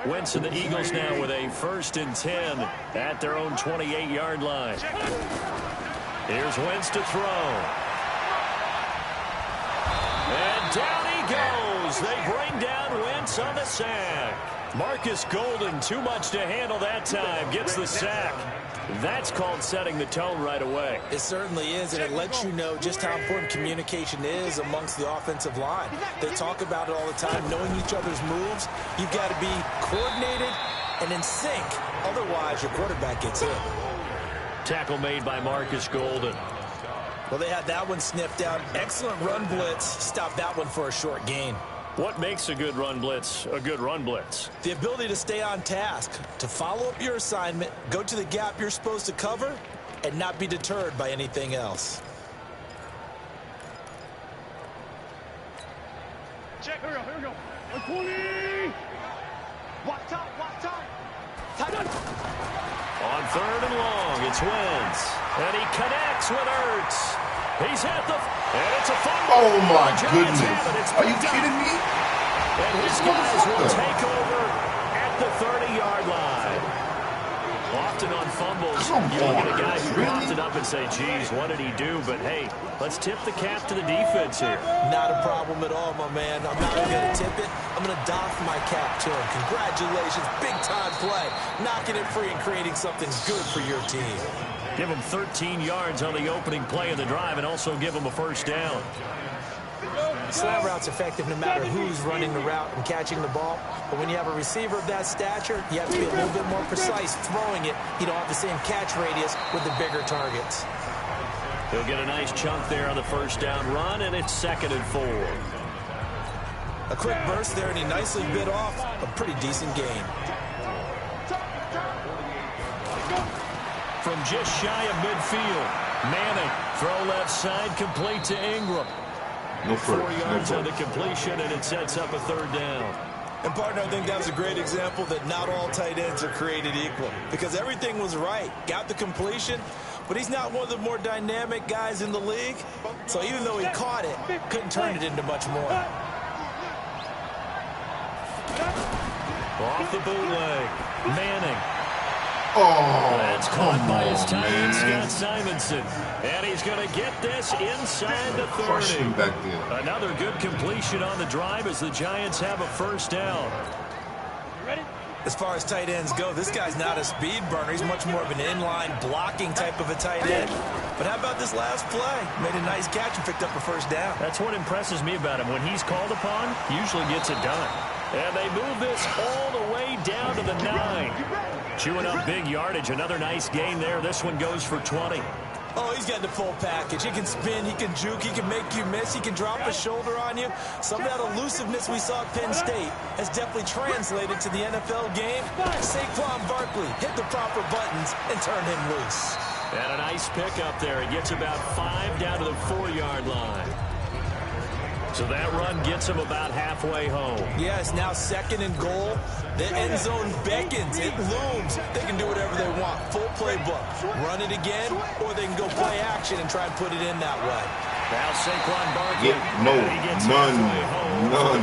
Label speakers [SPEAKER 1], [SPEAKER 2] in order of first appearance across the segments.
[SPEAKER 1] Wentz and the Eagles now with a 1st and 10 at their own 28-yard line. Here's Wentz to throw. And down he goes. They bring down Wentz on the sack. Marcus Golden, too much to handle that time, gets the sack. That's called setting the tone right away.
[SPEAKER 2] It certainly is, and it lets you know just how important communication is amongst the offensive line. They talk about it all the time, knowing each other's moves. You've got to be coordinated and in sync. Otherwise, your quarterback gets hit.
[SPEAKER 1] Tackle made by Marcus Golden.
[SPEAKER 2] Well, they had that one sniffed out. Excellent run blitz. Stopped that one for a short gain.
[SPEAKER 1] What makes a good run blitz a good run blitz?
[SPEAKER 2] The ability to stay on task, to follow up your assignment, go to the gap you're supposed to cover, and not be deterred by anything else.
[SPEAKER 3] Check, here we go. 20. Watch out.
[SPEAKER 1] On 3rd and long, it's Wentz. And he connects with Ertz. He's at the... And it's a fumble.
[SPEAKER 4] Oh, my goodness. Are you kidding me?
[SPEAKER 1] And his guys will take over at the 30-yard line. Often on fumbles, you look at a guy who popped it up and say, geez, what did he do? But, hey, let's tip the cap to the defense here.
[SPEAKER 2] Not a problem at all, my man. I'm not even going to tip it. I'm going to doff my cap to him. Congratulations. Big-time play. Knocking it free and creating something good for your team.
[SPEAKER 1] Give him 13 yards on the opening play of the drive and also give him a 1st down.
[SPEAKER 2] Slant route's effective no matter who's running the route and catching the ball. But when you have a receiver of that stature, you have to be a little bit more precise throwing it. You don't have the same catch radius with the bigger targets.
[SPEAKER 1] He'll get a nice chunk there on the 1st down run, and it's 2nd and 4.
[SPEAKER 2] A quick burst there, and he nicely bit off a pretty decent gain.
[SPEAKER 1] From just shy of midfield, Manning, throw left side, complete to Ingram.
[SPEAKER 4] No
[SPEAKER 1] 4
[SPEAKER 4] first.
[SPEAKER 1] yards on the completion, and it sets up a 3rd down.
[SPEAKER 2] And, partner, I think that was a great example that not all tight ends are created equal because everything was right. Got the completion, but he's not one of the more dynamic guys in the league. So even though he caught it, couldn't turn it into much more.
[SPEAKER 1] Off the bootleg, Manning.
[SPEAKER 4] Oh,
[SPEAKER 1] That's caught by his tight end, Scott Simonson. And he's going to get this inside the 30.
[SPEAKER 4] Back there.
[SPEAKER 1] Another good completion on the drive as the Giants have a 1st down.
[SPEAKER 2] As far as tight ends go, this guy's not a speed burner. He's much more of an inline blocking type of a tight end. But how about this last play? Made a nice catch and picked up a 1st down.
[SPEAKER 1] That's what impresses me about him. When he's called upon, usually gets it done. And they move this all the way down to the 9. Chewing up big yardage. Another nice gain there. This one goes for 20.
[SPEAKER 2] Oh, he's got the full package. He can spin, he can juke, he can make you miss, he can drop a shoulder on you. Some of that elusiveness we saw at Penn State has definitely translated to the NFL game. Saquon Barkley hit the proper buttons and turn him loose.
[SPEAKER 1] And a nice pickup there. He gets about 5 down to the 4-yard line. So that run gets him about halfway home.
[SPEAKER 2] Yeah, it's now 2nd and goal. The end zone beckons. It looms. They can do whatever they want. Full playbook. Run it again, or they can go play action and try and put it in that way.
[SPEAKER 1] Now Saquon Barkley.
[SPEAKER 4] None.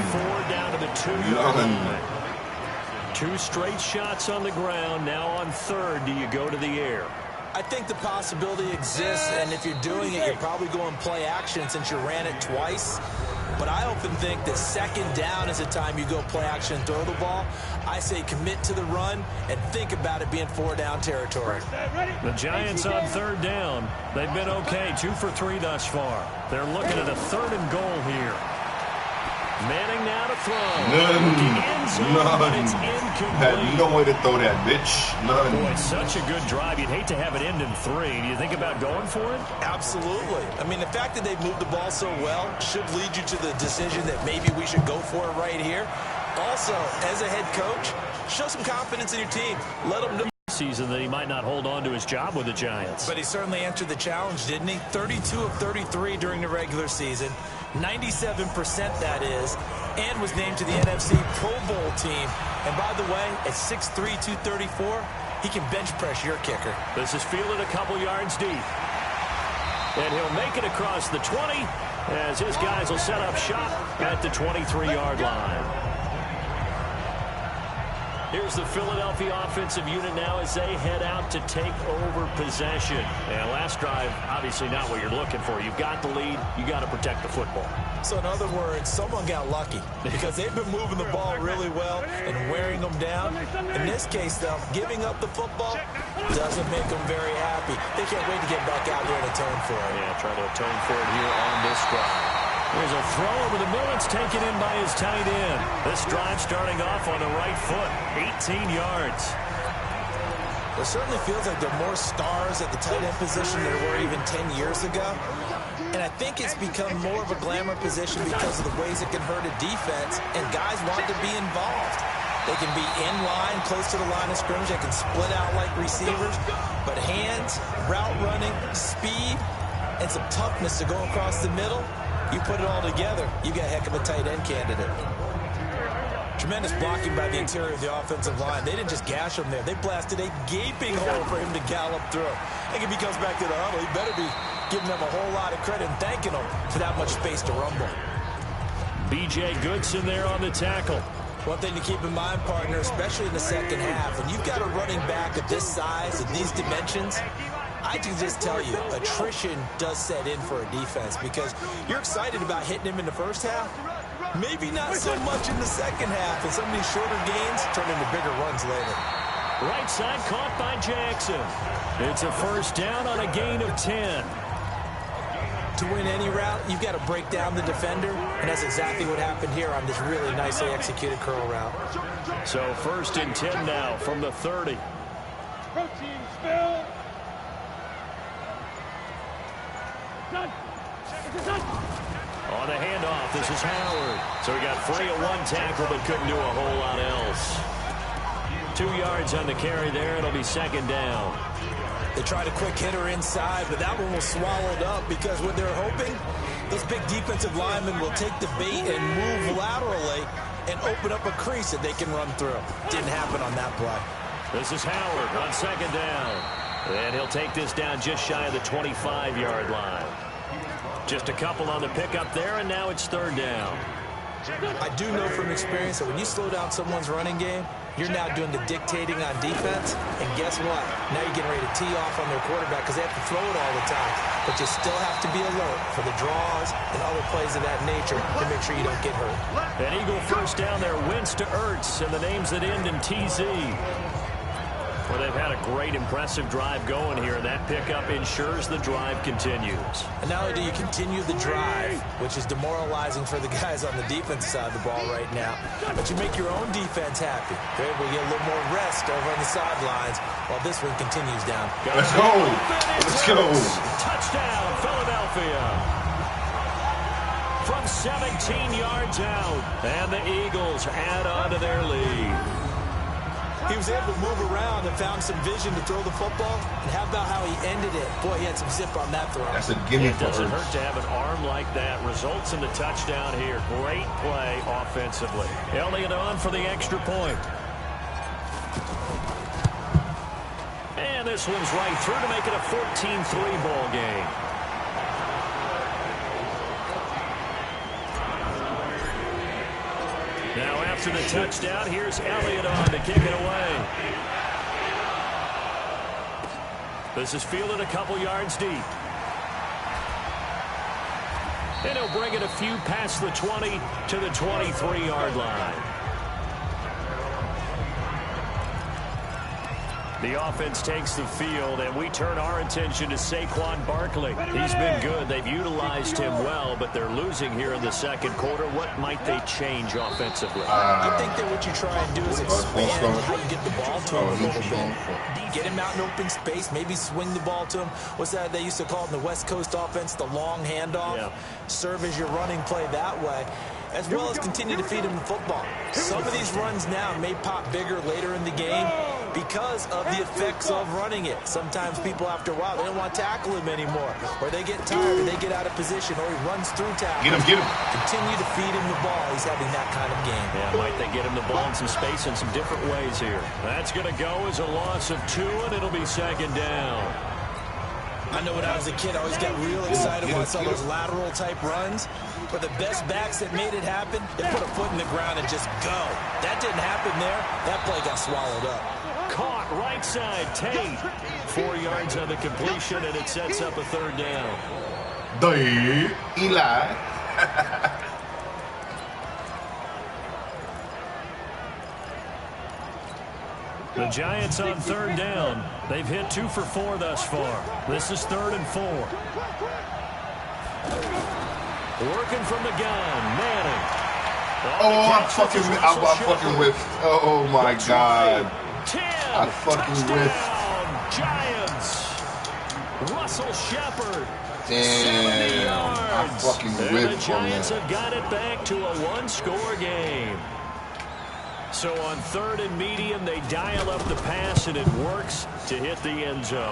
[SPEAKER 1] 4 down to the 2-yard line. 2 straight shots on the ground. Now on 3rd, do you go to the air?
[SPEAKER 2] I think the possibility exists, and if you're doing it, you're probably going play action since you ran it twice. But I often think that 2nd down is the time you go play action and throw the ball. I say commit to the run and think about it being 4-down territory.
[SPEAKER 1] The Giants on 3rd down. They've been okay, 2 for 3 thus far. They're looking at a 3rd and goal here. Manning now to throw.
[SPEAKER 4] None. Had no way to throw that, bitch. None.
[SPEAKER 1] Boy, it's such a good drive. You'd hate to have it end in 3. Do you think about going for it?
[SPEAKER 2] Absolutely. I mean, the fact that they've moved the ball so well should lead you to the decision that maybe we should go for it right here. Also, as a head coach, show some confidence in your team. Let them know.
[SPEAKER 1] Season that he might not hold on to his job with the Giants.
[SPEAKER 2] But he certainly answered the challenge, didn't he? 32 of 33 during the regular season. 97% that is, and was named to the NFC Pro Bowl team. And by the way, at 6'3", 234, he can bench press your kicker.
[SPEAKER 1] This is fielded a couple yards deep. And he'll make it across the 20 as his guys will set up shop at the 23-yard line. Here's the Philadelphia offensive unit now as they head out to take over possession. And last drive, obviously not what you're looking for. You've got the lead. You got to protect the football.
[SPEAKER 2] So in other words, someone got lucky because they've been moving the ball really well and wearing them down. In this case, though, giving up the football doesn't make them very happy. They can't wait to get back out there and atone for it.
[SPEAKER 1] Yeah, try to atone for it here on this drive. There's a throw over the middle. It's taken in by his tight end. This drive starting off on the right foot, 18 yards.
[SPEAKER 2] It certainly feels like there are more stars at the tight end position than there were even 10 years ago. And I think it's become more of a glamour position because of the ways it can hurt a defense, and guys want to be involved. They can be in line, close to the line of scrimmage. They can split out like receivers. But hands, route running, speed, and some toughness to go across the middle, you put it all together, you got a heck of a tight end candidate. Tremendous blocking by the interior of the offensive line. They didn't just gash him there. They blasted a gaping hole for him to gallop through. I think if he comes back to the huddle, he better be giving them a whole lot of credit and thanking them for that much space to rumble.
[SPEAKER 1] B.J. Goodson there on the tackle.
[SPEAKER 2] One thing to keep in mind, partner, especially in the second half, when you've got a running back of this size and these dimensions, I can just tell you, attrition does set in for a defense because you're excited about hitting him in the first half. Maybe not so much in the second half, and some of these shorter gains turn into bigger runs later.
[SPEAKER 1] Right side caught by Jackson. It's a first down on a gain of 10.
[SPEAKER 2] To win any route, you've got to break down the defender, and that's exactly what happened here on this really nicely executed curl route.
[SPEAKER 1] So first and 10 now from the 30.
[SPEAKER 3] Protein spill.
[SPEAKER 1] On the handoff, this is Howard. So he got free of one tackle but couldn't do a whole lot else. 2 yards on the carry there. It'll be second down.
[SPEAKER 2] They tried a quick hitter inside, but that one was swallowed up because what they're hoping, those big defensive linemen will take the bait and move laterally and open up a crease that they can run through. Didn't happen on that play.
[SPEAKER 1] This is Howard on second down. And he'll take this down just shy of the 25-yard line. Just a couple on the pickup there, and now it's third down.
[SPEAKER 2] I do know from experience that when you slow down someone's running game, you're now doing the dictating on defense, and guess what? Now you're getting ready to tee off on their quarterback because they have to throw it all the time. But you still have to be alert for the draws and other plays of that nature to make sure you don't get hurt.
[SPEAKER 1] An Eagle first down there, Wentz to Ertz, and the names that end in TZ. Well, they've had a great, impressive drive going here, and that pickup ensures the drive continues.
[SPEAKER 2] And not only do you continue the drive, which is demoralizing for the guys on the defensive side of the ball right now, but you make your own defense happy. They're able to get a little more rest over on the sidelines while this one continues down.
[SPEAKER 4] Let's go. Let's go.
[SPEAKER 1] Touchdown, Philadelphia. From 17 yards out, and the Eagles add on to their lead.
[SPEAKER 2] He was able to move around and found some vision to throw the football. And how about how he ended it? Boy, he had some zip on that throw.
[SPEAKER 4] That's a gimme
[SPEAKER 1] It
[SPEAKER 4] for
[SPEAKER 1] doesn't
[SPEAKER 4] Ertz.
[SPEAKER 1] hurt to have an arm like that. Results in the touchdown here. Great play offensively. Elliott on for the extra point. And this one's right through to make it a 14-3 ball game. Now after the touchdown, here's Elliott on to kick it away. This is fielded a couple yards deep. And he'll bring it a few past the 20 to the 23-yard line. The offense takes the field, and we turn our attention to Saquon Barkley. He's been good. They've utilized him well, but they're losing here in the second quarter. What might they change offensively?
[SPEAKER 2] I think that what you try and do is expand how you get the ball to him a little bit. Get him out in open space, maybe swing the ball to him. What's that they used to call it in the West Coast offense, the long handoff? Yeah. Serve as your running play that way, as well as continue to feed him the football. Some of these runs now may pop bigger later in the game because of the effects of running it. Sometimes people, after a while, they don't want to tackle him anymore, or they get tired, or they get out of position, or he runs through tackles.
[SPEAKER 4] Get him.
[SPEAKER 2] Continue to feed him the ball. He's having that kind of game.
[SPEAKER 1] Yeah, might they get him the ball in some space in some different ways here. That's going to go as a loss of 2, and it'll be second down.
[SPEAKER 2] I know when I was a kid, I always got real excited when I saw those lateral-type runs. But the best backs that made it happen, they put a foot in the ground and just go. That didn't happen there. That play got swallowed up.
[SPEAKER 1] Caught right side, Tate. 4 yards on the completion, and it sets up a third down.
[SPEAKER 4] Eli.
[SPEAKER 1] The Giants on third down. They've hit 2 for 4 thus far. This is 3rd and 4. Working from the gun, Manning.
[SPEAKER 4] I fucking whiffed. Oh my God.
[SPEAKER 1] 10.
[SPEAKER 4] I fucking whiffed.
[SPEAKER 1] Giants. Russell Shepard.
[SPEAKER 4] Damn. I fucking whiffed.
[SPEAKER 1] And the Giants have got it back to a 1-score game. So on 3rd and medium, they dial up the pass, and it works to hit the end zone.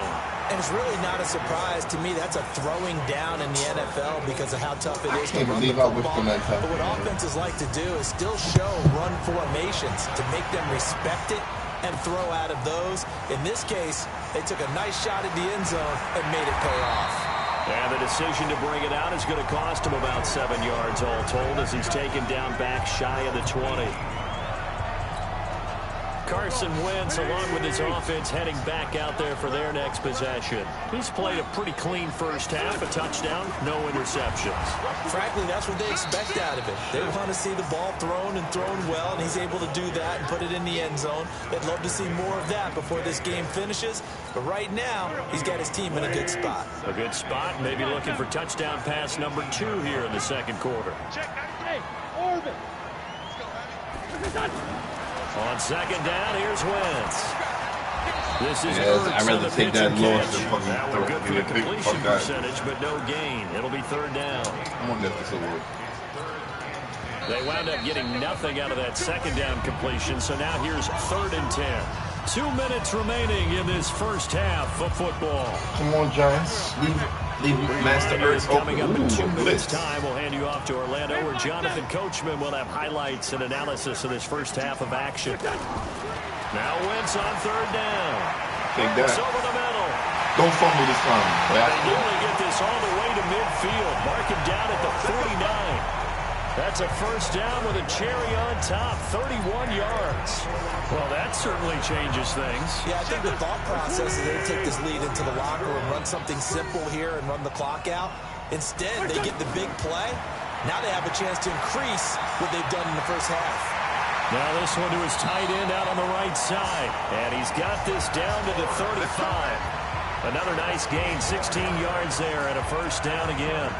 [SPEAKER 2] And it's really not a surprise to me. That's a throwing down in the NFL because of how tough it is to run the football. But what offenses like to do is still show run formations to make them respect it and throw out of those. In this case, they took a nice shot at the end zone and made it pay off.
[SPEAKER 1] And the decision to bring it out is going to cost him about 7 yards all told as he's taken down back shy of the 20. Carson Wentz, along with his offense, heading back out there for their next possession. He's played a pretty clean first half, a touchdown, no interceptions.
[SPEAKER 2] Frankly, that's what they expect out of it. They want to see the ball thrown and thrown well, and he's able to do that and put it in the end zone. They'd love to see more of that before this game finishes. But right now, he's got his team in a good spot.
[SPEAKER 1] A good spot, maybe looking for touchdown pass number 2 here in the second quarter.
[SPEAKER 3] Orbit.
[SPEAKER 1] On second down, here's Wentz. This is
[SPEAKER 4] I'd rather take that loss than fucking
[SPEAKER 1] Now we're good for the completion percentage, but no gain. It'll be 3rd down.
[SPEAKER 4] I'm gonna lift this over.
[SPEAKER 1] They wound up getting nothing out of that second down completion, so now here's 3rd and 10. 2 minutes remaining in this first half of football.
[SPEAKER 4] Come on, Giants. Leave Master Earth
[SPEAKER 1] coming up in 2 minutes'
[SPEAKER 4] blitz.
[SPEAKER 1] time. We'll hand you off to Orlando, where Jonathan Coachman will have highlights and analysis of this first half of action. Now Wentz on 3rd down.
[SPEAKER 4] Take that.
[SPEAKER 1] It's over the middle.
[SPEAKER 4] Don't fumble this time.
[SPEAKER 1] They nearly get this all the way to midfield. Mark him down at the 49. That's a first down with a cherry on top, 31 yards. Well, that certainly changes things.
[SPEAKER 2] Yeah, I think the thought process is they take this lead into the locker room, run something simple here and run the clock out. Instead, they get the big play. Now they have a chance to increase what they've done in the first half.
[SPEAKER 1] Now this one to his tight end out on the right side. And he's got this down to the 35. Another nice gain, 16 yards there and a first down again.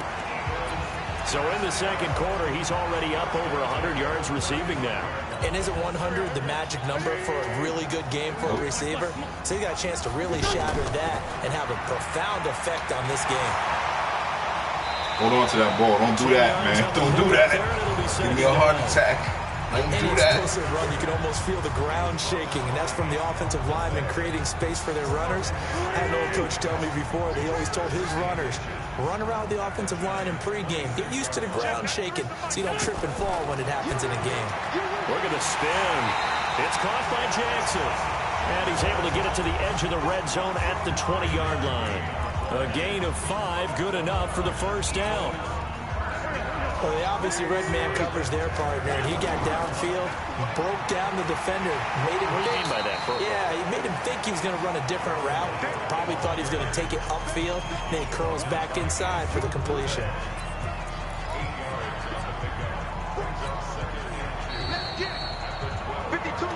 [SPEAKER 1] So in the second quarter, he's already up over 100 yards receiving now.
[SPEAKER 2] And isn't 100 the magic number for a really good game for a receiver? So he got a chance to really shatter that and have a profound effect on this game.
[SPEAKER 4] Hold on to that ball. Don't do that, man. Don't do that. Give me a heart attack. Don't do that.
[SPEAKER 2] Explosive run, you can almost feel the ground shaking, and that's from the offensive linemen creating space for their runners. I had an old coach tell me before, they always told his runners, run around the offensive line in pregame. Get used to the ground shaking so you don't trip and fall when it happens in a game.
[SPEAKER 1] Look at the spin. It's caught by Jackson. And he's able to get it to the edge of the red zone at the 20-yard line. A gain of 5, good enough for the first down.
[SPEAKER 2] Well, they obviously read man coverage their partner, and he got downfield, broke down the defender, made him
[SPEAKER 1] What do you
[SPEAKER 2] think.
[SPEAKER 1] mean by that, Bro?
[SPEAKER 2] Yeah, he made him think he was going to run a different route. Probably thought he was going to take it upfield. Then he curls back inside for the completion.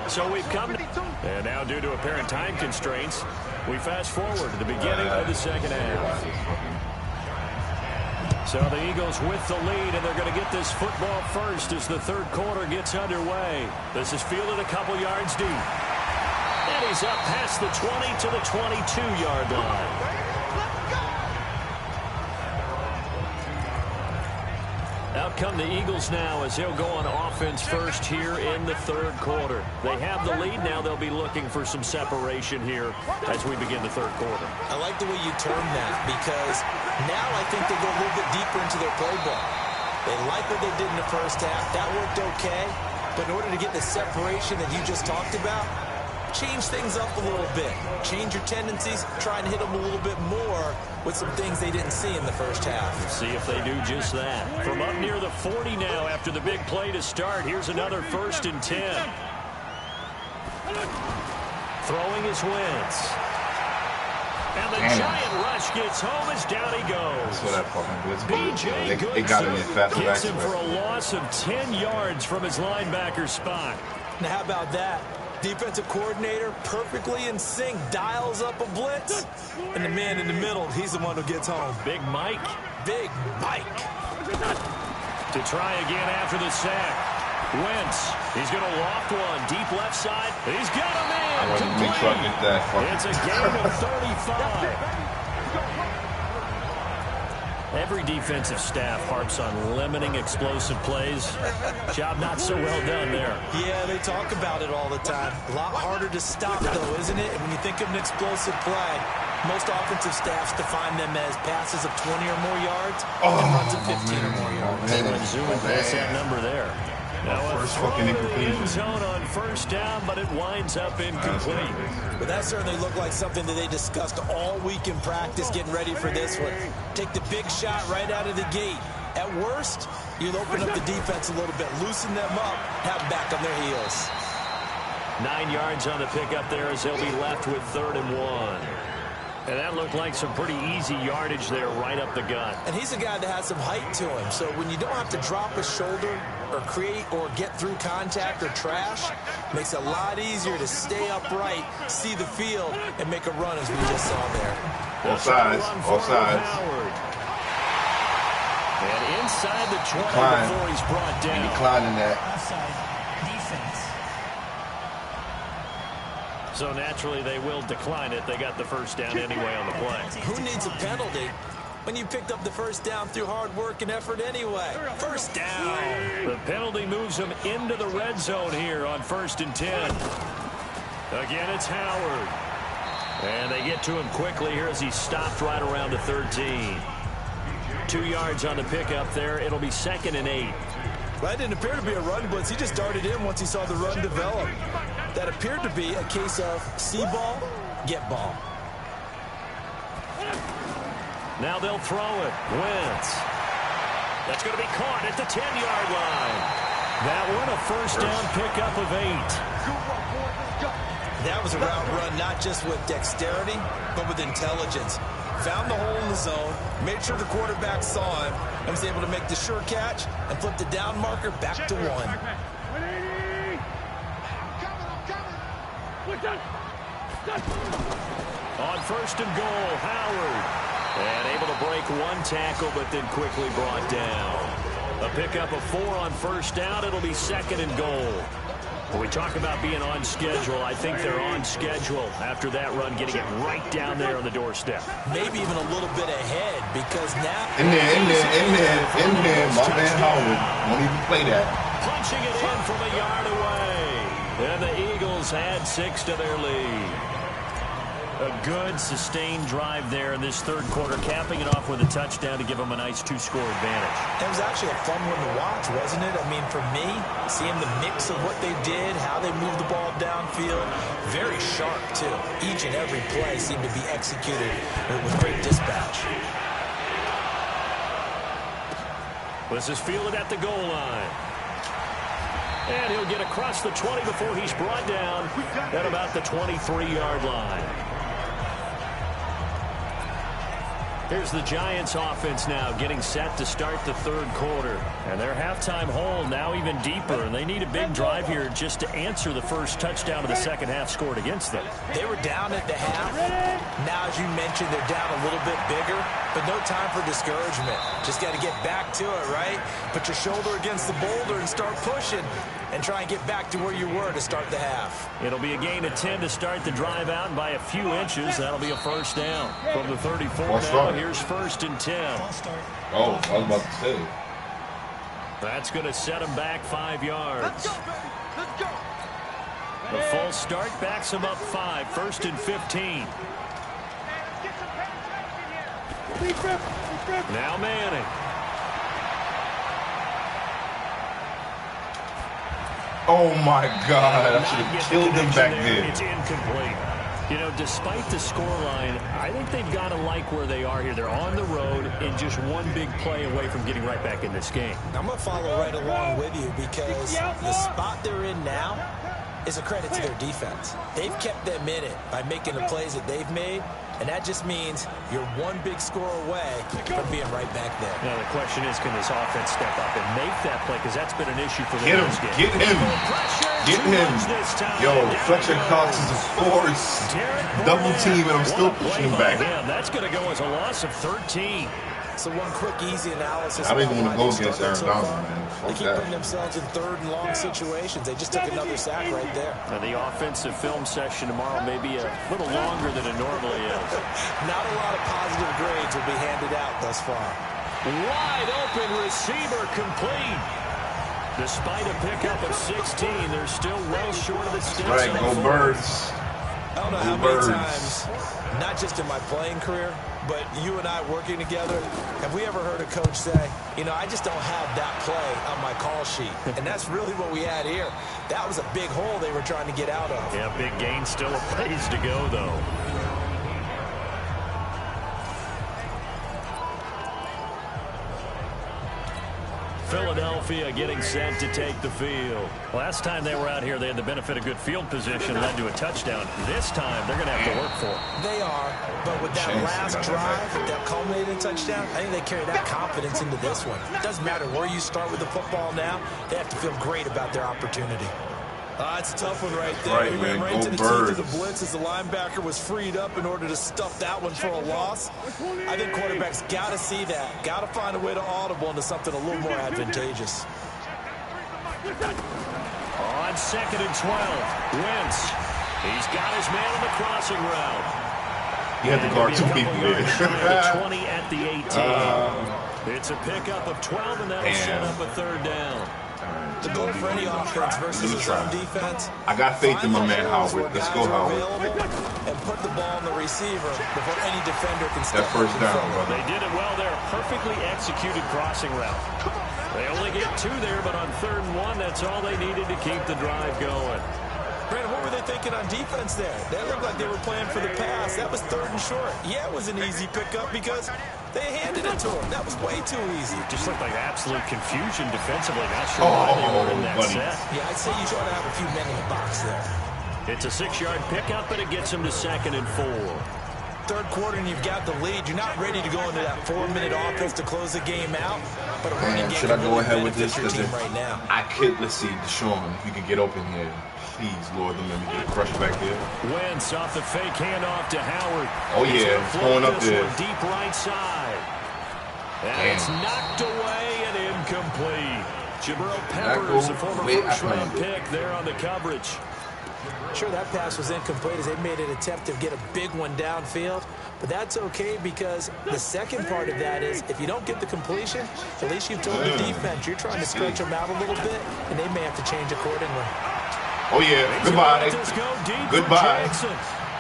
[SPEAKER 1] So we've come to, and now due to apparent time constraints, we fast forward to the beginning of the second half. So the Eagles with the lead, and they're going to get this football first as the third quarter gets underway. This is fielded a couple yards deep. And he's up past the 20 to the 22-yard line. Out come the Eagles now as they'll go on offense first here in the third quarter. They have the lead now. They'll be looking for some separation here as we begin the third quarter.
[SPEAKER 2] I like the way you term that because now I think they go a little bit deeper into their playbook. They like what they did in the first half. That worked okay. But in order to get the separation that you just talked about, change things up a little bit. Change your tendencies, try and hit them a little bit more with some things they didn't see in the first half.
[SPEAKER 1] Let's see if they do just that. From up near the 40 now after the big play to start. Here's another 1st and 10. Throwing his Wentz. And the giant rush gets home as down he goes.
[SPEAKER 4] So that fucking blitz.
[SPEAKER 1] B.J.
[SPEAKER 4] They got him in fast
[SPEAKER 1] gets him for a loss of 10 yards from his linebacker spot.
[SPEAKER 2] Now, how about that? Defensive coordinator perfectly in sync, dials up a blitz. And the man in the middle, he's the one who gets home.
[SPEAKER 1] Big Mike.
[SPEAKER 2] Big Mike.
[SPEAKER 1] To try again after the sack. Wentz, he's going to loft one. Deep left side. He's got him in.
[SPEAKER 4] I want to make sure I get that fucking.
[SPEAKER 1] It's a gain of 35. Every defensive staff harps on limiting explosive plays. Job not so well done there.
[SPEAKER 2] Yeah, they talk about it all the time. A lot harder to stop, though, isn't it? And when you think of an explosive play, most offensive staffs define them as passes of 20 or more yards and runs of 15 or more yards.
[SPEAKER 1] They went zooming past that number there. Now
[SPEAKER 4] First fucking incompletion.
[SPEAKER 1] Zone on 1st down, but it winds up incomplete.
[SPEAKER 2] But that certainly looked like something that they discussed all week in practice, getting ready for this one. Take the big shot right out of the gate. At worst, you'll open up the defense a little bit, loosen them up, have them back on their heels.
[SPEAKER 1] 9 yards on the pickup there as they'll be left with 3rd and 1. And that looked like some pretty easy yardage there right up the gut.
[SPEAKER 2] And he's a guy that has some height to him, so when you don't have to drop a shoulder or create or get through contact or trash, makes it a lot easier to stay upright, see the field, and make a run as we just saw there.
[SPEAKER 4] All sides. All sides.
[SPEAKER 1] And inside the 20 before he's brought down.
[SPEAKER 4] Declining that.
[SPEAKER 1] So naturally they will decline it. They got the 1st down anyway on the play.
[SPEAKER 2] Who needs a penalty when you picked up the 1st down through hard work and effort anyway? 1st down.
[SPEAKER 1] The penalty moves them into the red zone here on 1st and 10. Again, it's Howard. And they get to him quickly here as he's stopped right around the 13. 2 yards on the pickup there. It'll be 2nd and 8.
[SPEAKER 2] Well, that didn't appear to be a run blitz. He just darted in once he saw the run develop. That appeared to be a case of see ball, get ball.
[SPEAKER 1] Now they'll throw it. Wentz. That's going to be caught at the 10-yard line. That one a 1st down pickup of 8.
[SPEAKER 2] That was a route run not just with dexterity, but with intelligence. Found the hole in the zone, made sure the quarterback saw him, and was able to make the sure catch and flip the down marker back to 1.
[SPEAKER 1] On 1st and goal, Howard. And able to break 1 tackle, but then quickly brought down. A pickup of 4 on 1st down. It'll be 2nd and goal. When we talk about being on schedule, I think they're on schedule after that run, getting it right down there on the doorstep.
[SPEAKER 2] Maybe even a little bit ahead, because now...
[SPEAKER 4] In there. My man Howard won't even play that.
[SPEAKER 1] Punching it in from a yard away. And the Eagles add 6 to their lead. A good, sustained drive there in this 3rd quarter, capping it off with a touchdown to give them a nice 2-score advantage.
[SPEAKER 2] It was actually a fun one to watch, wasn't it? I mean, for me, seeing the mix of what they did, how they moved the ball downfield, very sharp, too. Each and every play seemed to be executed with great dispatch.
[SPEAKER 1] This is fielded at the goal line. And he'll get across the 20 before he's brought down at about the 23-yard line. Here's the Giants offense now getting set to start the 3rd quarter. And their halftime hole now even deeper. And they need a big drive here just to answer the first touchdown of the 2nd half scored against them.
[SPEAKER 2] They were down at the half. Now, as you mentioned, they're down a little bit bigger, but no time for discouragement. Just got to get back to it, right? Put your shoulder against the boulder and start pushing and try and get back to where you were to start the half.
[SPEAKER 1] It'll be a gain of 10 to start the drive out, and by a few inches, that'll be a 1st down. From the 34 now, here's 1st and 10.
[SPEAKER 4] Oh, I was about to say.
[SPEAKER 1] That's going to set him back 5 yards.
[SPEAKER 3] Let's go.
[SPEAKER 1] The false start backs him up 5, 1st and 15. Now Manning.
[SPEAKER 4] Oh my God! I should have killed him back there.
[SPEAKER 1] It's incomplete. You know, despite the scoreline, I think they've got to like where they are here. They're on the road and just one big play away from getting right back in this game.
[SPEAKER 2] I'm going to follow right along with you because the spot they're in now is a credit to their defense. They've kept them in it by making the plays that they've made, and that just means you're one big score away from being right back there.
[SPEAKER 1] Now, the question is, can this offense step up and make that play? Because that's been an issue for them.
[SPEAKER 4] Get him. Get him. Yo, Fletcher Cox is a force. Double team, and I'm still pushing him back.
[SPEAKER 1] Yeah, that's going to go as a loss of 13.
[SPEAKER 2] So one quick, easy analysis.
[SPEAKER 4] I don't even want to go against Aaron Donald, man.
[SPEAKER 2] They keep putting themselves in third and long situations. They just took another sack right there.
[SPEAKER 1] Now, the offensive film session tomorrow may be a little longer than it normally is.
[SPEAKER 2] Not a lot of positive grades will be handed out thus far.
[SPEAKER 1] Wide open receiver complete. Despite a pickup of 16, they're still well short of the sticks.
[SPEAKER 4] Right, go Birds.
[SPEAKER 2] I don't know how many times, not just in my playing career, but you and I working together, have we ever heard a coach say, you know, I just don't have that play on my call sheet. And that's really what we had here. That was a big hole they were trying to get out of.
[SPEAKER 1] Yeah, big gain, still a ways to go, though. Philadelphia getting set to take the field. Last time they were out here, they had the benefit of good field position, led to a touchdown. This time, they're going to have to work for it.
[SPEAKER 2] They are, but with that last drive, that culminating touchdown, I think they carry that confidence into this one. It doesn't matter where you start with the football now. They have to feel great about their opportunity. It's a tough one right there.
[SPEAKER 4] Right,
[SPEAKER 2] he ran
[SPEAKER 4] man.
[SPEAKER 2] right to the teeth
[SPEAKER 4] Birds.
[SPEAKER 2] of the blitz as the linebacker was freed up in order to stuff that one for a loss. I think quarterbacks got to see that. Got to find a way to audible into something a little more advantageous.
[SPEAKER 1] On 2nd and 12, Wentz. He's got his man on the crossing route.
[SPEAKER 4] He had to guard two people there.
[SPEAKER 1] The 20 at the 18. It's a pickup of 12, and that'll set up a third down.
[SPEAKER 2] The goal for any offense versus his own defense.
[SPEAKER 4] I got faith in my man Howard. Let's go, Howard.
[SPEAKER 2] And put the ball on the receiver before any defender can step
[SPEAKER 4] that first down, brother.
[SPEAKER 1] They did it well there. Perfectly executed crossing route. They only get 2 there, but on 3rd and 1, that's all they needed to keep the drive going.
[SPEAKER 2] Brandon, what were they thinking on defense there? They looked like they were playing for the pass. That was 3rd and short. Yeah, it was an easy pickup because they handed it to him. That was way too easy.
[SPEAKER 1] Just looked like absolute confusion defensively. Not sure why they were in that set.
[SPEAKER 2] Yeah, I'd say you ought to have a few men in the box there.
[SPEAKER 1] It's a 6-yard pickup, but it gets them to 2nd and 4.
[SPEAKER 2] Third quarter and you've got the lead. You're not ready to go into that 4-minute offense to close the game out. But a running game
[SPEAKER 4] should I go ahead with this?
[SPEAKER 2] your team right now.
[SPEAKER 4] I could, let's see, Deshaun, if you could get open here. Please, Lord, don't let me get crushed back there.
[SPEAKER 1] Wentz off the fake handoff to Howard.
[SPEAKER 4] Oh, yeah, it's going up there.
[SPEAKER 1] Deep right side. And it's knocked away and incomplete. Jabril Peppers, the former first-round pick there on the coverage.
[SPEAKER 2] Sure, that pass was incomplete as they made an attempt to get a big one downfield. But that's okay because the second part of that is if you don't get the completion, at least you've told the defense you're trying to stretch them out a little bit, and they may have to change accordingly.
[SPEAKER 4] Oh, yeah. Goodbye. Goodbye.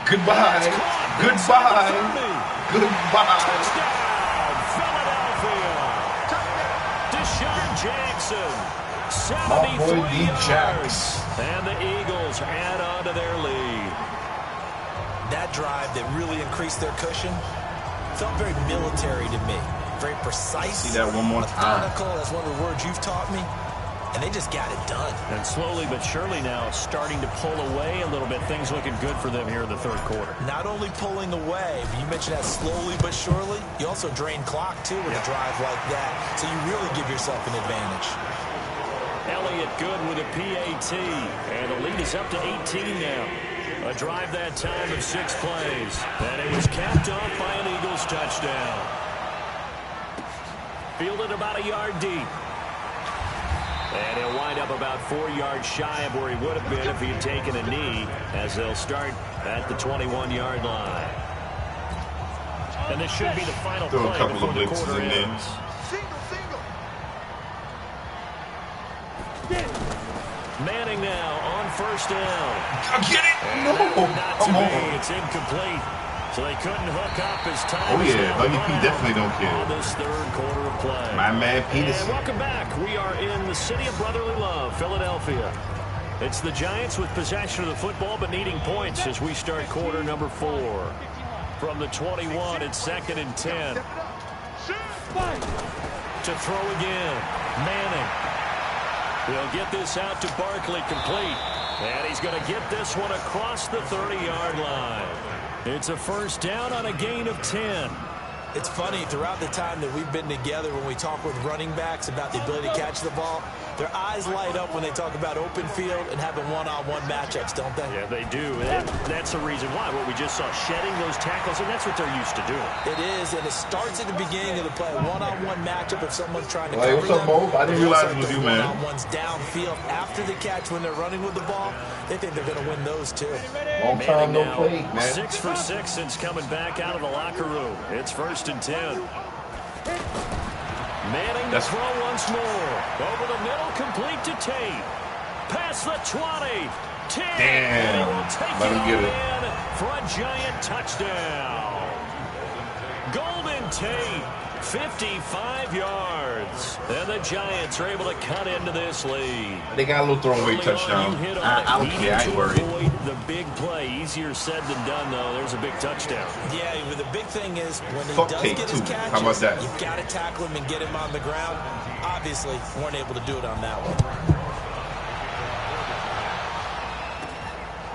[SPEAKER 4] Goodbye. Goodbye. Goodbye.
[SPEAKER 1] Touchdown, Philadelphia. Deshaun Jackson, 73 yards. And the Eagles add on to their lead.
[SPEAKER 2] That drive that really increased their cushion felt very military to me. Very precise.
[SPEAKER 4] See that one more time.
[SPEAKER 2] Methodical, that's one of the words you've taught me. And they just got it done.
[SPEAKER 1] And slowly but surely now starting to pull away a little bit. Things looking good for them here in the 3rd quarter.
[SPEAKER 2] Not only pulling away, but you mentioned that slowly but surely. You also drain clock, too, with a drive like that. So you really give yourself an advantage.
[SPEAKER 1] Elliott good with a PAT. And the lead is up to 18 now. A drive that time of 6 plays. And it was capped off by an Eagles touchdown. Fielded about a yard deep. And he'll wind up about 4 yards shy of where he would have been if he had taken a knee, as they'll start at the 21-yard line. And this should be the final
[SPEAKER 4] Throw
[SPEAKER 1] play
[SPEAKER 4] a couple
[SPEAKER 1] before
[SPEAKER 4] of
[SPEAKER 1] the
[SPEAKER 4] blitzes
[SPEAKER 1] quarter
[SPEAKER 4] in there.
[SPEAKER 1] ends. Manning now on 1st down.
[SPEAKER 4] Get it? No. Come on.
[SPEAKER 1] It's incomplete. So they couldn't hook up as time.
[SPEAKER 4] Oh, yeah. WP definitely don't care.
[SPEAKER 1] On this 3rd quarter of play.
[SPEAKER 4] My man Peterson.
[SPEAKER 1] And welcome back. We are in the city of brotherly love, Philadelphia. It's the Giants with possession of the football but needing points as we start quarter number 4. From the 21, it's 2nd and 10. To throw again. Manning. He'll get this out to Barkley, complete. And he's going to get this one across the 30-yard line. It's a first down on a gain of 10.
[SPEAKER 2] It's funny, throughout the time that we've been together, when we talk with running backs about the ability to catch the ball, their eyes light up when they talk about open field and having one-on-one matchups, don't they?
[SPEAKER 1] Yeah, they do. And that's the reason why. What we just saw, shedding those tackles, and that's what they're used to doing.
[SPEAKER 2] It is, and it starts at the beginning of the play. A one-on-one matchup if someone's trying to
[SPEAKER 4] Hey,
[SPEAKER 2] cover
[SPEAKER 4] what's up,
[SPEAKER 2] them.
[SPEAKER 4] Mo? I didn't realize it was you, man.
[SPEAKER 2] One-on-ones downfield after the catch when they're running with the ball. They think they're going to win those, too.
[SPEAKER 4] Long time no play, man.
[SPEAKER 1] 6 for 6 since coming back out of the locker room. It's 1st and 10. Manning to throw once more. Over the middle, complete to Tate. Past the 20. Tate.
[SPEAKER 4] Damn. Let him get it.
[SPEAKER 1] For a Giant touchdown. Golden Tate. 55 yards. And the Giants are able to cut into this lead.
[SPEAKER 4] They got a little throwaway touchdown.
[SPEAKER 1] I
[SPEAKER 4] don't care. I ain't worried.
[SPEAKER 1] The big play. Easier said than done, though. There's a big touchdown.
[SPEAKER 2] Yeah, but the big thing is when he
[SPEAKER 4] Fuck
[SPEAKER 2] does
[SPEAKER 4] Tate,
[SPEAKER 2] get his
[SPEAKER 4] too.
[SPEAKER 2] catches,
[SPEAKER 4] How about that?
[SPEAKER 2] you've got to tackle him and get him on the ground. Obviously, weren't able to do it on that one.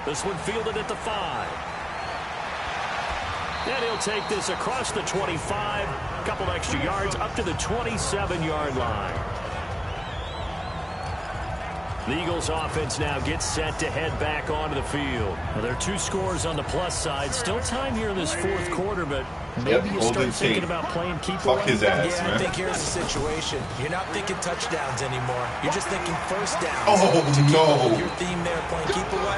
[SPEAKER 1] This one fielded at the 5. And he'll take this across the 25. A couple extra yards up to the 27-yard line. The Eagles offense now gets set to head back onto the field. Well, there are 2 scores on the plus side. Still time here in this 4th quarter, but maybe you start thinking about playing keep
[SPEAKER 4] Fuck
[SPEAKER 1] away.
[SPEAKER 4] his ass,
[SPEAKER 2] Yeah,
[SPEAKER 4] man.
[SPEAKER 2] I think here's the situation. You're not thinking touchdowns anymore. You're just thinking first downs.
[SPEAKER 4] Oh, no.
[SPEAKER 2] Your theme there playing keep away.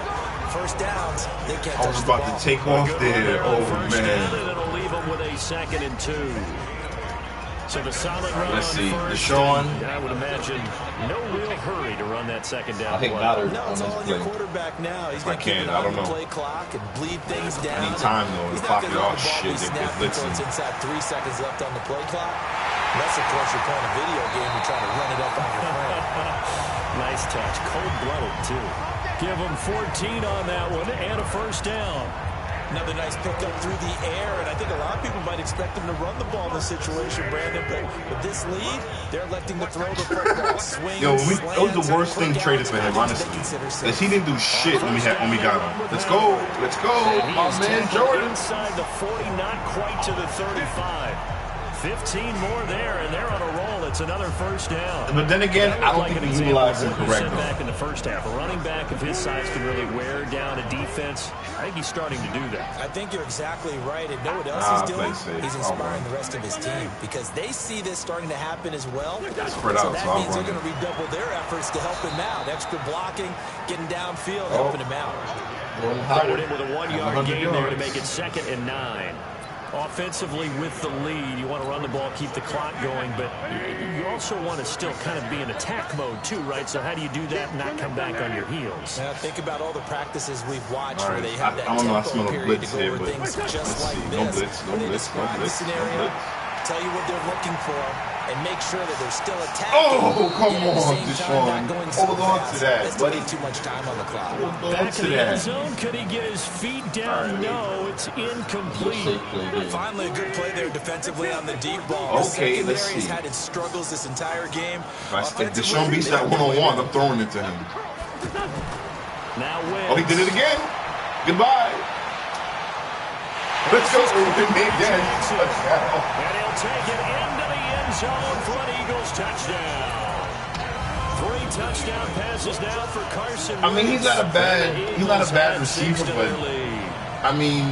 [SPEAKER 2] First downs, they can't
[SPEAKER 4] I
[SPEAKER 2] touch
[SPEAKER 4] was
[SPEAKER 2] the
[SPEAKER 4] about
[SPEAKER 2] ball.
[SPEAKER 4] to take off there. Oh,
[SPEAKER 1] First down, and
[SPEAKER 4] man.
[SPEAKER 1] it'll leave them with a 2nd and 2. So the solid run.
[SPEAKER 4] Let's see.
[SPEAKER 1] on first,
[SPEAKER 4] Deshaun.
[SPEAKER 1] I would imagine no real hurry to run that 2nd down.
[SPEAKER 5] I think
[SPEAKER 1] play.
[SPEAKER 5] Goddard
[SPEAKER 2] No,
[SPEAKER 5] on
[SPEAKER 2] it's
[SPEAKER 5] this
[SPEAKER 2] all on your
[SPEAKER 5] play.
[SPEAKER 2] quarterback now. He's
[SPEAKER 4] I
[SPEAKER 2] going to keep
[SPEAKER 4] can't.
[SPEAKER 2] it
[SPEAKER 4] I
[SPEAKER 2] on
[SPEAKER 4] don't
[SPEAKER 2] the
[SPEAKER 4] know.
[SPEAKER 2] play clock and bleed things down.
[SPEAKER 4] I need time, though.
[SPEAKER 2] He's
[SPEAKER 4] The
[SPEAKER 2] not
[SPEAKER 4] pocket
[SPEAKER 2] going to
[SPEAKER 4] all
[SPEAKER 2] let the ball
[SPEAKER 4] shit.
[SPEAKER 2] be
[SPEAKER 4] They
[SPEAKER 2] snapped until
[SPEAKER 4] blitzing.
[SPEAKER 2] it's inside 3 seconds left on the play clock. Unless, of course, you're playing a video game and trying to run it up on your friend.
[SPEAKER 1] Nice touch. Cold-blooded, too. Give them 14 on that one and a first down.
[SPEAKER 2] Another nice pickup through the air, and I think a lot of people might expect them to run the ball in this situation, Brandon, but with this lead, they're electing to throw the football. Swing,
[SPEAKER 4] Yo, that was the worst thing traded for him, honestly. Is he didn't do shit when we got him. Let's go. Let's go. My man Jordan.
[SPEAKER 1] Inside the 40, not quite to the 35. 15 more there, and they're on a roll. It's another first down.
[SPEAKER 4] But then again, I don't think he utilized him correctly.
[SPEAKER 1] Back in the first half, a running back of his size can really wear down a defense. I think he's starting to do that.
[SPEAKER 2] I think you're exactly right. And know what else he's doing? He's inspiring the rest of his team because they see this starting to happen as well.
[SPEAKER 4] Spread out,
[SPEAKER 2] so that
[SPEAKER 4] so
[SPEAKER 2] means they're going to redouble their efforts to help him out. Extra blocking, getting downfield, helping him out.
[SPEAKER 1] Crowded in with a 1-yard gain there to make it 2nd and 9. Offensively with the lead, you want to run the ball, keep the clock going, but you also want to still kind of be in attack mode too, right? So how do you do that and not come back on your heels?
[SPEAKER 2] Now think about all the practices we've watched where they
[SPEAKER 4] I
[SPEAKER 2] have that
[SPEAKER 4] don't know, I smell
[SPEAKER 2] tempo
[SPEAKER 4] a
[SPEAKER 2] period
[SPEAKER 4] blitz
[SPEAKER 2] to go
[SPEAKER 4] here,
[SPEAKER 2] over
[SPEAKER 4] but
[SPEAKER 2] things
[SPEAKER 4] let's
[SPEAKER 2] just like
[SPEAKER 4] see.
[SPEAKER 2] this.
[SPEAKER 4] No blitz, no
[SPEAKER 2] When they
[SPEAKER 4] blitz, no
[SPEAKER 2] describe the
[SPEAKER 4] blitz, no
[SPEAKER 2] scenario,
[SPEAKER 4] blitz.
[SPEAKER 2] tell you what they're looking for, and make sure that they're still attacking.
[SPEAKER 4] Oh, come
[SPEAKER 2] yet at the
[SPEAKER 4] on,
[SPEAKER 2] same time
[SPEAKER 4] Deshaun.
[SPEAKER 2] not going so
[SPEAKER 4] Hold on
[SPEAKER 2] fast.
[SPEAKER 4] to that,
[SPEAKER 2] That's
[SPEAKER 4] buddy.
[SPEAKER 2] taking too much time on the clock.
[SPEAKER 4] Hold on
[SPEAKER 1] Back
[SPEAKER 4] to
[SPEAKER 1] in the end
[SPEAKER 4] that.
[SPEAKER 1] zone, could he get his feet down? No, it's incomplete.
[SPEAKER 5] Safe play there.
[SPEAKER 2] Finally, a good play there defensively on the deep ball.
[SPEAKER 4] Okay,
[SPEAKER 2] the
[SPEAKER 4] let's
[SPEAKER 2] secondary's
[SPEAKER 4] see.
[SPEAKER 2] had its struggles this entire game.
[SPEAKER 4] If Deshaun beats that one-on-one, I'm throwing it to him.
[SPEAKER 1] Now wins.
[SPEAKER 4] Oh, he did it again. Goodbye. Let's go. Yes.
[SPEAKER 1] And he'll take it into the end zone for an Eagles touchdown. 3 touchdown passes now for Carson.
[SPEAKER 4] I mean, he's not a bad receiver, but I mean,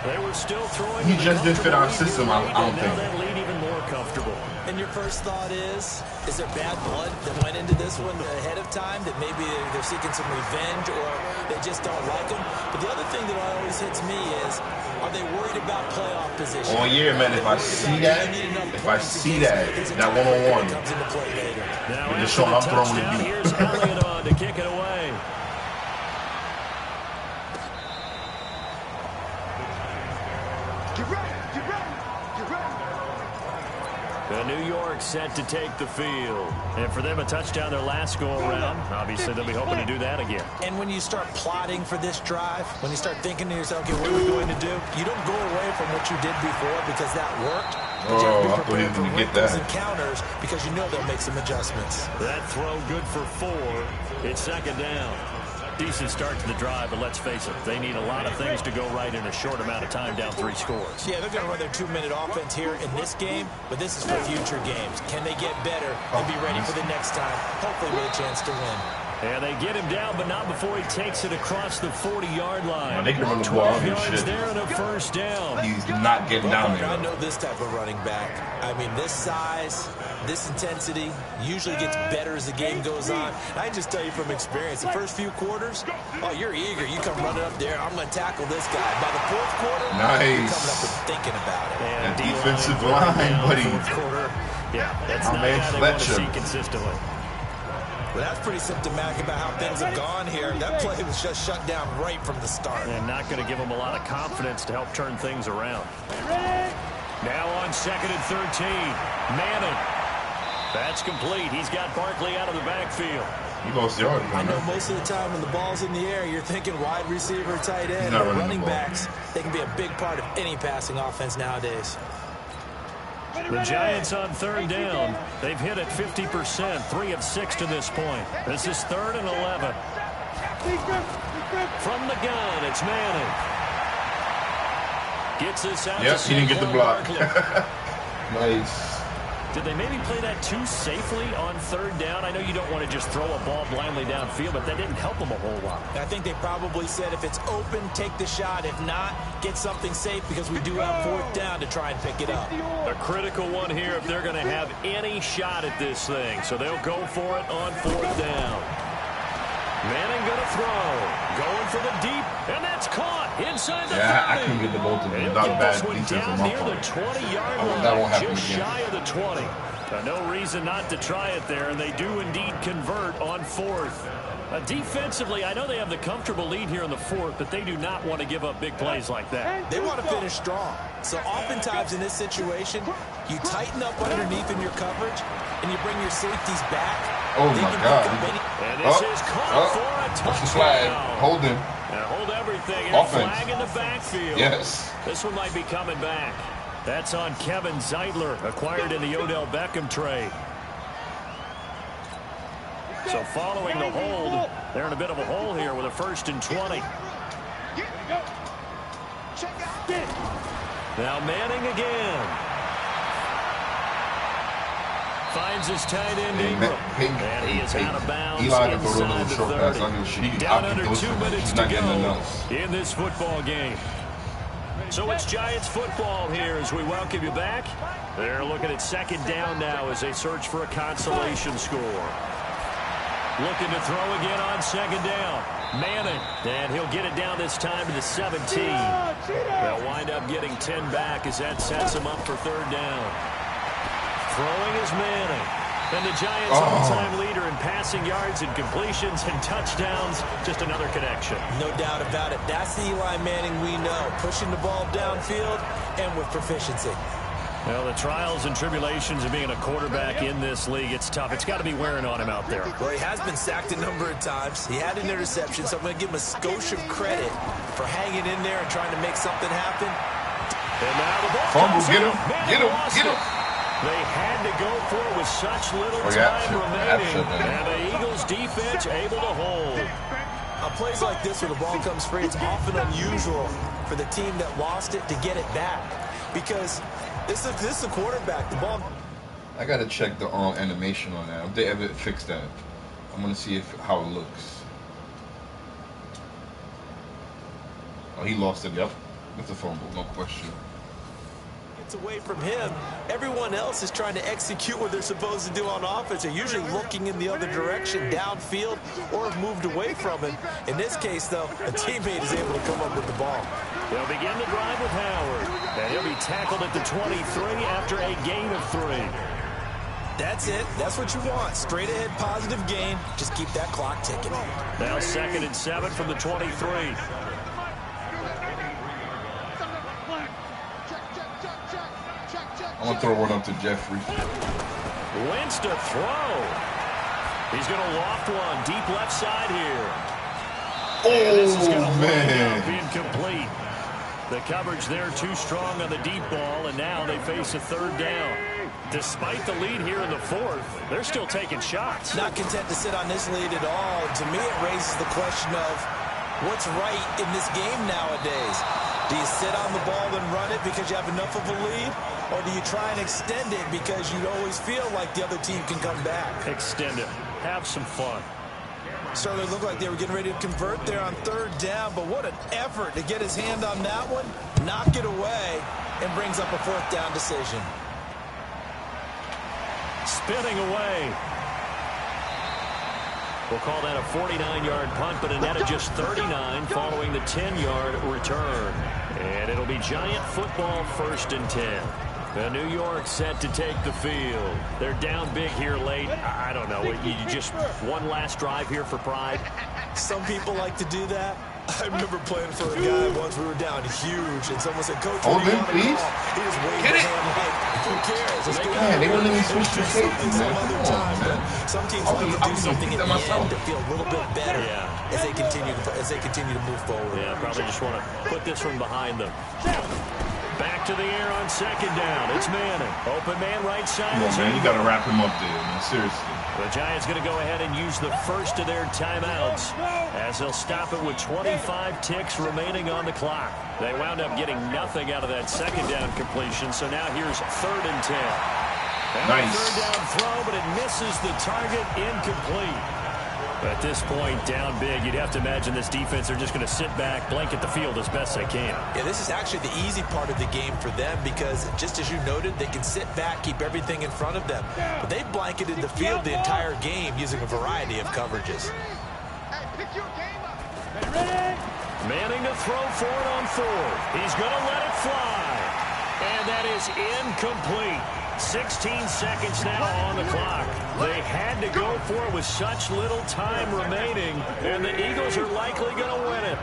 [SPEAKER 1] they were still throwing.
[SPEAKER 4] he just didn't fit our system. I don't
[SPEAKER 1] Now
[SPEAKER 4] think.
[SPEAKER 1] that lead even more comfortable.
[SPEAKER 2] And your first thought is there bad blood that went into this one ahead of time, that maybe they're seeking some revenge or they just don't like him? But the other thing that always hits me is, are they worried about playoff position?
[SPEAKER 4] Oh yeah, man. If I see that one-on-one,
[SPEAKER 2] comes into play later.
[SPEAKER 1] Now
[SPEAKER 4] with
[SPEAKER 1] after
[SPEAKER 4] Deshaun,
[SPEAKER 1] the
[SPEAKER 4] I'm throwing
[SPEAKER 1] touchdown,
[SPEAKER 4] it deep.
[SPEAKER 1] here's Elliott on to kick it away. The New York set to take the field. And for them, a touchdown their last go-around. Obviously, they'll be hoping to do that again.
[SPEAKER 2] And when you start plotting for this drive, when you start thinking to yourself, okay, what are we going to do? You don't go away from what you did before because that worked. But you have to be prepared for wrinkles and counters because you know they'll make some adjustments.
[SPEAKER 1] That throw good for 4. It's second down. Decent start to the drive, but let's face it, they need a lot of things to go right in a short amount of time, down 3 scores.
[SPEAKER 2] Yeah, they're going to run their 2-minute offense here in this game, but this is for future games. Can they get better and be ready for the next time, hopefully with a chance to win?
[SPEAKER 1] And they get him down, but not before he takes it across the 40-yard line.
[SPEAKER 4] They can run the ball
[SPEAKER 1] 12 yards there and a first down.
[SPEAKER 4] He's not getting down there.
[SPEAKER 2] I know this type of running back. I mean, this size, this intensity usually gets better as the game goes on. I can just tell you from experience, the first few quarters, oh, you're eager. You come running up there, I'm going to tackle this guy. By the fourth quarter, you're coming up and thinking about it.
[SPEAKER 1] And
[SPEAKER 4] that defensive line, buddy.
[SPEAKER 1] Fourth quarter, yeah, that's not
[SPEAKER 4] man
[SPEAKER 1] how they want to
[SPEAKER 4] Fletcher.
[SPEAKER 1] see consistently.
[SPEAKER 2] Well, that's pretty symptomatic about how things have gone here. That play was just shut down right from the start.
[SPEAKER 1] And not going to give them a lot of confidence to help turn things around. Now on 2nd and 13. Madden. That's complete. He's got Barkley out of the backfield.
[SPEAKER 4] He lost yards.
[SPEAKER 2] I know most of the time when the ball's in the air, you're thinking wide receiver, tight end,
[SPEAKER 4] not
[SPEAKER 2] or
[SPEAKER 4] running
[SPEAKER 2] running backs. They can be a big part of any passing offense nowadays.
[SPEAKER 1] The Giants on 3rd down. They've hit it 50%, 3 of 6 to this point. This is 3rd and 11. From the gun, it's Manning. Gets this out.
[SPEAKER 4] Yep, he didn't get the block. Nice.
[SPEAKER 1] Did they maybe play that too safely on 3rd down? I know you don't want to just throw a ball blindly downfield, but that didn't help them a whole lot.
[SPEAKER 2] I think they probably said if it's open, take the shot. If not, get something safe because we do have 4th down to try and pick it up.
[SPEAKER 1] A critical one here if they're going to have any shot at this thing. So they'll go for it on 4th down. Manning going to throw. Going for the deep, and that's caught inside the 30.
[SPEAKER 4] Yeah, I couldn't get the ball to him. Not bad defense
[SPEAKER 1] down
[SPEAKER 4] on my
[SPEAKER 1] near
[SPEAKER 4] part.
[SPEAKER 1] the 20-yard line,
[SPEAKER 4] that won't happen
[SPEAKER 1] just
[SPEAKER 4] again.
[SPEAKER 1] shy of the 20. No reason not to try it there, and they do indeed convert on 4th. Defensively, I know they have the comfortable lead here in the 4th, but they do not want to give up big plays like that.
[SPEAKER 2] They want to finish strong. So oftentimes in this situation, you tighten up underneath in your coverage, and you bring your safeties back.
[SPEAKER 4] Oh, my God.
[SPEAKER 1] And this is caught for a touchdown.
[SPEAKER 4] What's the flag? Hold him.
[SPEAKER 1] And hold everything. And
[SPEAKER 4] Offense.
[SPEAKER 1] flag in the backfield.
[SPEAKER 4] Yes.
[SPEAKER 1] This one might be coming back. That's on Kevin Zeitler, acquired in the Odell Beckham trade. So following the hold, they're in a bit of a hole here with a 1st and 20. Now Manning again. Finds his tight end Ingram. And he is out of bounds
[SPEAKER 4] Eli can throw a
[SPEAKER 1] inside
[SPEAKER 4] little
[SPEAKER 1] the
[SPEAKER 4] short
[SPEAKER 1] 30.
[SPEAKER 4] pass.
[SPEAKER 1] Down under 2 minutes
[SPEAKER 4] He's
[SPEAKER 1] to
[SPEAKER 4] not getting
[SPEAKER 1] go
[SPEAKER 4] enough.
[SPEAKER 1] in this football game. So it's Giants football here as we welcome you back. They're looking at 2nd down now as they search for a consolation score. Looking to throw again on 2nd down. Manning, and he'll get it down this time to the 17. They'll wind up getting 10 back as that sets him up for 3rd down. Throwing is Manning. And the Giants all-time leader in passing yards and completions and touchdowns. Just another connection.
[SPEAKER 2] No doubt about it. That's the Eli Manning we know. Pushing the ball downfield and with proficiency.
[SPEAKER 1] Well, the trials and tribulations of being a quarterback in this league, it's tough. It's got to be wearing on him out there.
[SPEAKER 2] Well, he has been sacked a number of times. He had an interception, so I'm going to give him a skosh of credit for hanging in there and trying to make something happen.
[SPEAKER 1] And now the ball
[SPEAKER 4] Fumble, get him,
[SPEAKER 1] Manning
[SPEAKER 4] get him,
[SPEAKER 1] lost
[SPEAKER 4] get him.
[SPEAKER 1] it. They had to go for it with such little time remaining. And the Eagles defense able to hold.
[SPEAKER 2] On plays like this where the ball comes free, it's often unusual for the team that lost it to get it back. Because this is a quarterback. The ball.
[SPEAKER 4] I got to check the animation on that. If they ever fix that, I'm going to see how it looks. Oh, he lost it. Yep. It's a fumble, no question.
[SPEAKER 2] Away from him, everyone else is trying to execute what they're supposed to do on offense. They're usually looking in the other direction, downfield, or have moved away from him. In this case, though, a teammate is able to come up with the ball.
[SPEAKER 1] They'll begin the drive with Howard, and he'll be tackled at the 23 after a gain of 3.
[SPEAKER 2] That's it. That's what you want. Straight ahead positive gain. Just keep that clock ticking.
[SPEAKER 1] Now 2nd and 7 from the 23.
[SPEAKER 4] I want gonna throw one up to Jeffrey.
[SPEAKER 1] Wins to throw. He's going to loft one deep left side here.
[SPEAKER 4] Oh,
[SPEAKER 1] this is going to
[SPEAKER 4] man.
[SPEAKER 1] be incomplete. The coverage there too strong on the deep ball, and now they face a third down. Despite the lead here in the fourth, they're still taking shots.
[SPEAKER 2] Not content to sit on this lead at all. To me, it raises the question of what's right in this game nowadays. Do you sit on the ball and run it because you have enough of a lead? Or do you try and extend it because you always feel like the other team can come back?
[SPEAKER 1] Extend it. Have some fun.
[SPEAKER 2] Certainly looked like they were getting ready to convert there on third down, but what an effort to get his hand on that one, knock it away, and brings up a fourth down decision.
[SPEAKER 1] Spinning away. We'll call that a 49-yard punt, but a net of just 39 following the 10-yard return. And it'll be Giant football 1st and 10. The New York set to take the field. They're down big here late. I don't know. You just one last drive here for pride?
[SPEAKER 2] Some people like to do that. I remember playing for a guy once. We were down huge, and someone said, "Coach,
[SPEAKER 4] what do you want?" Please.
[SPEAKER 2] He just waved his hand like, who cares?
[SPEAKER 4] Man, they wouldn't let me switch to safety, man.
[SPEAKER 2] Other time, but some teams like to do something at the end to feel a little bit better as they continue to move forward.
[SPEAKER 1] Yeah, probably just want to put this one behind them. Back to the air on second down. It's Manning. Open man right side.
[SPEAKER 4] Come on, man. You got to wrap him up there, man. Seriously.
[SPEAKER 1] The Giants going to go ahead and use the first of their timeouts as they'll stop it with 25 ticks remaining on the clock. They wound up getting nothing out of that second down completion, so now here's 3rd and 10.
[SPEAKER 4] Nice.
[SPEAKER 1] Third down throw, but it misses the target, incomplete. At this point, down big, you'd have to imagine this defense are just going to sit back, blanket the field as best they can.
[SPEAKER 2] Yeah, this is actually the easy part of the game for them because, just as you noted, they can sit back, keep everything in front of them. But they've blanketed the field the entire game using a variety of coverages.
[SPEAKER 1] Manning to throw for it on 4th. He's going to let it fly. And that is incomplete. 16 seconds now on the clock. They had to go for it with such little time remaining, and the Eagles are likely going to win it.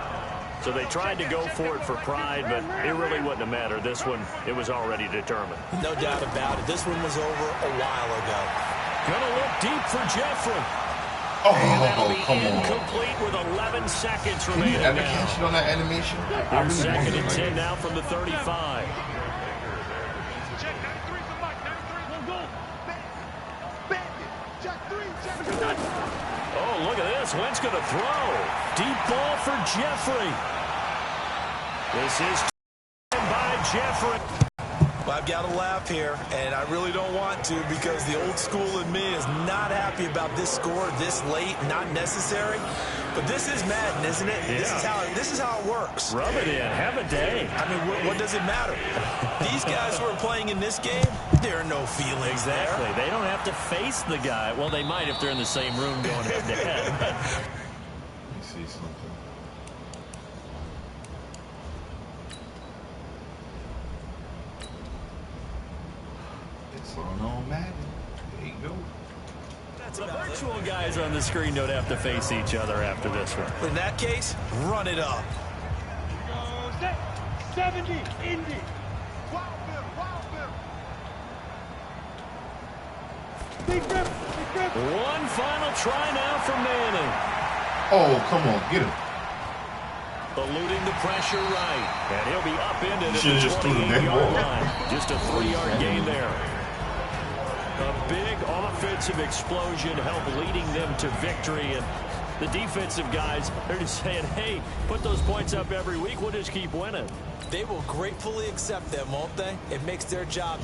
[SPEAKER 1] So they tried to go for it for pride, but it really wouldn't have mattered. This one, it was already determined.
[SPEAKER 2] No doubt about it. This one was over a while ago.
[SPEAKER 1] Going to look deep for Jeffrey.
[SPEAKER 4] Oh,
[SPEAKER 1] come on. Incomplete with 11 seconds remaining.
[SPEAKER 4] Can you ever catch it on that animation?
[SPEAKER 1] Here's 2nd and 10 now from the 35. Oh, look at this. Wentz going to throw. Deep ball for Jeffrey. This is by Jeffrey.
[SPEAKER 2] Well, I've got to laugh here, and I really don't want to because the old school in me is not happy about this score this late, not necessary. But this is Madden, isn't it? Yeah. This is how it works.
[SPEAKER 1] Rub it in. Have a day.
[SPEAKER 2] I mean, what does it matter? These guys who are playing in this game, there are no feelings
[SPEAKER 1] exactly.
[SPEAKER 2] there.
[SPEAKER 1] They don't have to face the guy. Well, they might if they're in the same room going head-to-head.
[SPEAKER 4] Let me see something. It's on Madden. There you go.
[SPEAKER 1] The virtual guys on the screen don't have to face each other after this one.
[SPEAKER 2] In that case, run it up.
[SPEAKER 3] 70, Indy. Big grip.
[SPEAKER 1] One final try now for Manning.
[SPEAKER 4] Oh, come on. Get him.
[SPEAKER 1] Eluding the pressure right. And he'll be upended at
[SPEAKER 4] Should've
[SPEAKER 1] the
[SPEAKER 4] just threw the
[SPEAKER 1] 28-yard line. Just a 3-yard gain there. A big offensive explosion helped leading them to victory. And the defensive guys, they're just saying, hey, put those points up every week. We'll just keep winning.
[SPEAKER 2] They will gratefully accept them, won't they? It makes their job